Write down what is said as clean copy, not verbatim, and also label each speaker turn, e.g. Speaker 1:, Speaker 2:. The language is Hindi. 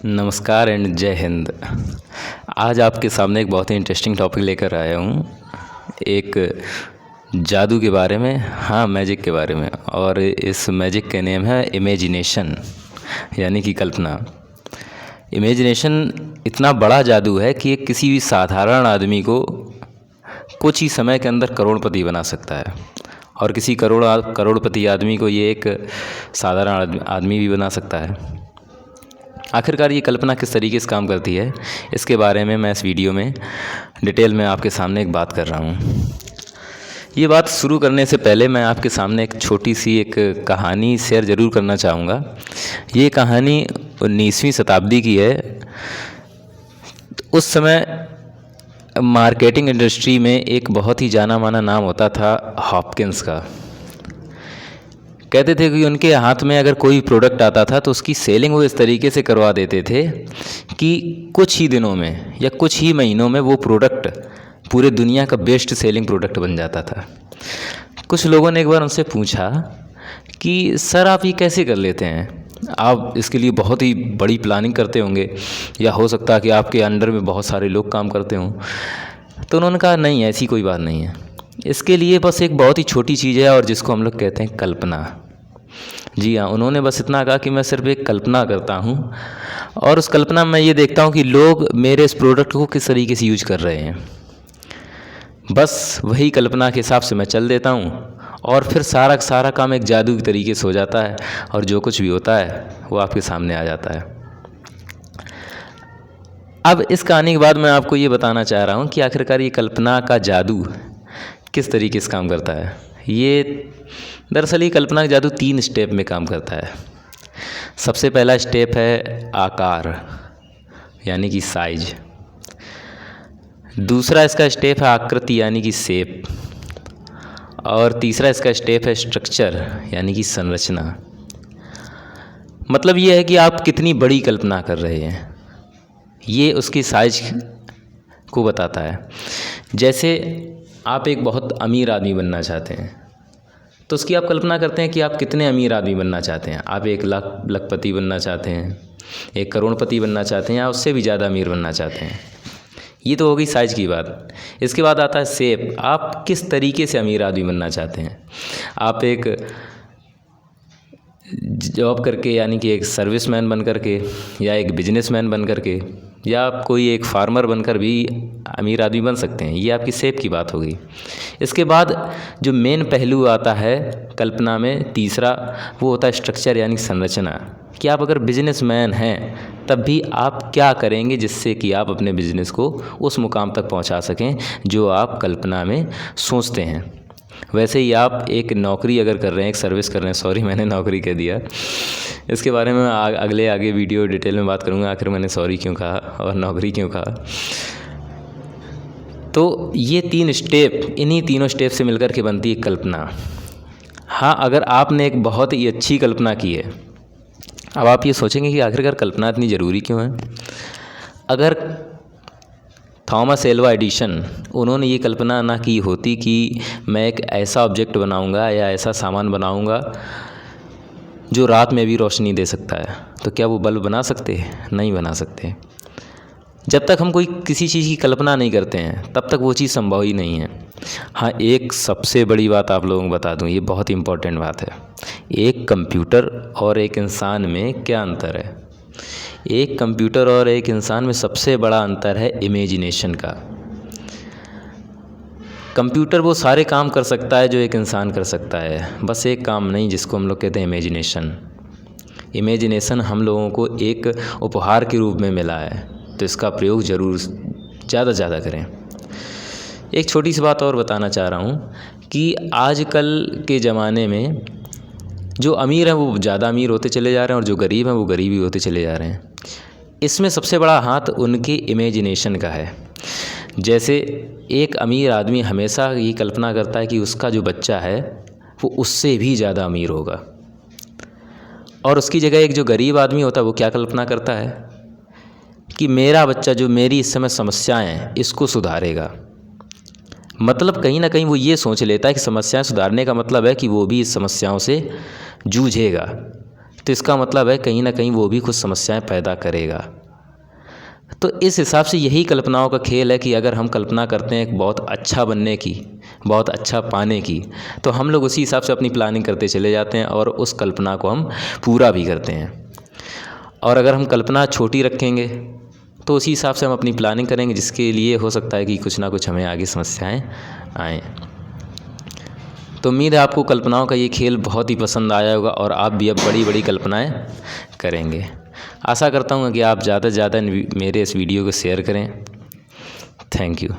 Speaker 1: नमस्कार एंड जय हिंद। आज आपके सामने एक बहुत ही इंटरेस्टिंग टॉपिक लेकर आया हूँ। एक जादू के बारे में, हाँ मैजिक के बारे में। और इस मैजिक का नेम है इमेजिनेशन, यानी कि कल्पना। इमेजिनेशन इतना बड़ा जादू है कि ये किसी भी साधारण आदमी को कुछ ही समय के अंदर करोड़पति बना सकता है, और किसी करोड़पति आदमी को ये एक साधारण आदमी भी बना सकता है। आखिरकार ये कल्पना किस तरीके से काम करती है, इसके बारे में मैं इस वीडियो में डिटेल में आपके सामने एक बात कर रहा हूँ। ये बात शुरू करने से पहले मैं आपके सामने एक छोटी सी एक कहानी शेयर ज़रूर करना चाहूँगा। ये कहानी 19वीं शताब्दी की है। उस समय मार्केटिंग इंडस्ट्री में एक बहुत ही जाना माना नाम होता था हॉपकिंस का। कहते थे कि उनके हाथ में अगर कोई प्रोडक्ट आता था तो उसकी सेलिंग वो इस तरीके से करवा देते थे कि कुछ ही दिनों में या कुछ ही महीनों में वो प्रोडक्ट पूरे दुनिया का बेस्ट सेलिंग प्रोडक्ट बन जाता था। कुछ लोगों ने एक बार उनसे पूछा कि सर आप ये कैसे कर लेते हैं, आप इसके लिए बहुत ही बड़ी प्लानिंग करते होंगे, या हो सकता है कि आपके अंडर में बहुत सारे लोग काम करते हों। तो उन्होंने कहा नहीं, ऐसी कोई बात नहीं है, इसके लिए बस एक बहुत ही छोटी चीज़ है और जिसको हम लोग कहते हैं कल्पना। जी हाँ, उन्होंने बस इतना कहा कि मैं सिर्फ एक कल्पना करता हूँ और उस कल्पना में ये देखता हूँ कि लोग मेरे इस प्रोडक्ट को किस तरीके से यूज कर रहे हैं। बस वही कल्पना के हिसाब से मैं चल देता हूँ और फिर सारा काम एक जादू के तरीके से हो जाता है, और जो कुछ भी होता है वो आपके सामने आ जाता है। अब इस कहानी के बाद मैं आपको ये बताना चाह रहा हूँ कि आखिरकार ये कल्पना का जादू किस तरीके से काम करता है। ये दरअसल ये कल्पना का जादू 3 स्टेप में काम करता है। सबसे पहला स्टेप है आकार, यानी कि साइज। दूसरा इसका स्टेप है आकृति, यानी कि शेप। और तीसरा इसका स्टेप है स्ट्रक्चर, यानी कि संरचना। मतलब ये है कि आप कितनी बड़ी कल्पना कर रहे हैं, ये उसकी साइज को बताता है। जैसे आप एक बहुत अमीर आदमी बनना चाहते हैं तो उसकी आप कल्पना करते हैं कि आप कितने अमीर आदमी बनना चाहते हैं। आप 1 लखपति बनना चाहते हैं, 1 करोड़पति बनना चाहते हैं, या उससे भी ज़्यादा अमीर बनना चाहते हैं। ये तो हो गई साइज की बात। इसके बाद आता है शेप। आप किस तरीके से अमीर आदमी बनना चाहते हैं। आप एक जॉब करके, यानी कि एक सर्विसमैन बन करके, या एक बिजनेसमैन बन करके, या आप कोई एक फार्मर बनकर भी अमीर आदमी बन सकते हैं। ये आपकी शेप की बात होगी। इसके बाद जो मेन पहलू आता है कल्पना में, तीसरा, वो होता है स्ट्रक्चर, यानी संरचना। कि आप अगर बिजनेसमैन हैं तब भी आप क्या करेंगे जिससे कि आप अपने बिजनेस को उस मुकाम तक पहुंचा सकें जो आप कल्पना में सोचते हैं। वैसे ही आप एक नौकरी अगर कर रहे हैं, एक सर्विस कर रहे हैं, सॉरी मैंने नौकरी कह दिया, इसके बारे में आगे वीडियो डिटेल में बात करूँगा आखिर मैंने सॉरी क्यों कहा और नौकरी क्यों कहा। तो ये 3 स्टेप, इन्हीं तीनों स्टेप से मिलकर के बनती है कल्पना। हाँ, अगर आपने एक बहुत ही अच्छी कल्पना की है, अब आप ये सोचेंगे कि आखिरकार कल्पना इतनी ज़रूरी क्यों है। अगर थॉमस एल्वा एडिसन, उन्होंने ये कल्पना ना की होती कि मैं एक ऐसा ऑब्जेक्ट बनाऊंगा या ऐसा सामान बनाऊंगा जो रात में भी रोशनी दे सकता है, तो क्या वो बल्ब बना सकते? नहीं बना सकते। जब तक हम कोई किसी चीज़ की कल्पना नहीं करते हैं तब तक वो चीज़ संभव ही नहीं है। हाँ, एक सबसे बड़ी बात आप लोगों को बता दूं, ये बहुत इंपॉर्टेंट बात है। एक कंप्यूटर और एक इंसान में क्या अंतर है? एक कंप्यूटर और एक इंसान में सबसे बड़ा अंतर है इमेजिनेशन का। कंप्यूटर वो सारे काम कर सकता है जो एक इंसान कर सकता है, बस एक काम नहीं, जिसको हम लोग कहते हैं इमेजिनेशन। इमेजिनेशन हम लोगों को एक उपहार के रूप में मिला है, तो इसका प्रयोग ज़रूर ज़्यादा से ज़्यादा करें। एक छोटी सी बात और बताना चाह रहा हूँ कि आजकल के ज़माने में जो अमीर हैं वो ज़्यादा अमीर होते चले जा रहे हैं और जो गरीब हैं वो गरीब ही होते चले जा रहे हैं। इसमें सबसे बड़ा हाथ उनके इमेजिनेशन का है। जैसे एक अमीर आदमी हमेशा ये कल्पना करता है कि उसका जो बच्चा है वो उससे भी ज़्यादा अमीर होगा, और उसकी जगह एक जो गरीब आदमी होता है वो क्या कल्पना करता है कि मेरा बच्चा जो मेरी इस समय समस्याएं हैं इसको सुधारेगा। मतलब कहीं ना कहीं वो ये सोच लेता है कि समस्याएं सुधारने का मतलब है कि वो भी इस समस्याओं से जूझेगा, तो इसका मतलब है कहीं ना कहीं वो भी कुछ समस्याएं पैदा करेगा। तो इस हिसाब से यही कल्पनाओं का खेल है कि अगर हम कल्पना करते हैं एक बहुत अच्छा बनने की, बहुत अच्छा पाने की, तो हम लोग उसी हिसाब से अपनी प्लानिंग करते चले जाते हैं और उस कल्पना को हम पूरा भी करते हैं। और अगर हम कल्पना छोटी रखेंगे तो उसी हिसाब से हम अपनी प्लानिंग करेंगे, जिसके लिए हो सकता है कि कुछ ना कुछ हमें आगे समस्याएं आएँ। तो उम्मीद है आपको कल्पनाओं का ये खेल बहुत ही पसंद आया होगा और आप भी अब बड़ी बड़ी कल्पनाएं करेंगे। आशा करता हूँ कि आप ज़्यादा से ज़्यादा मेरे इस वीडियो को शेयर करें। Thank you.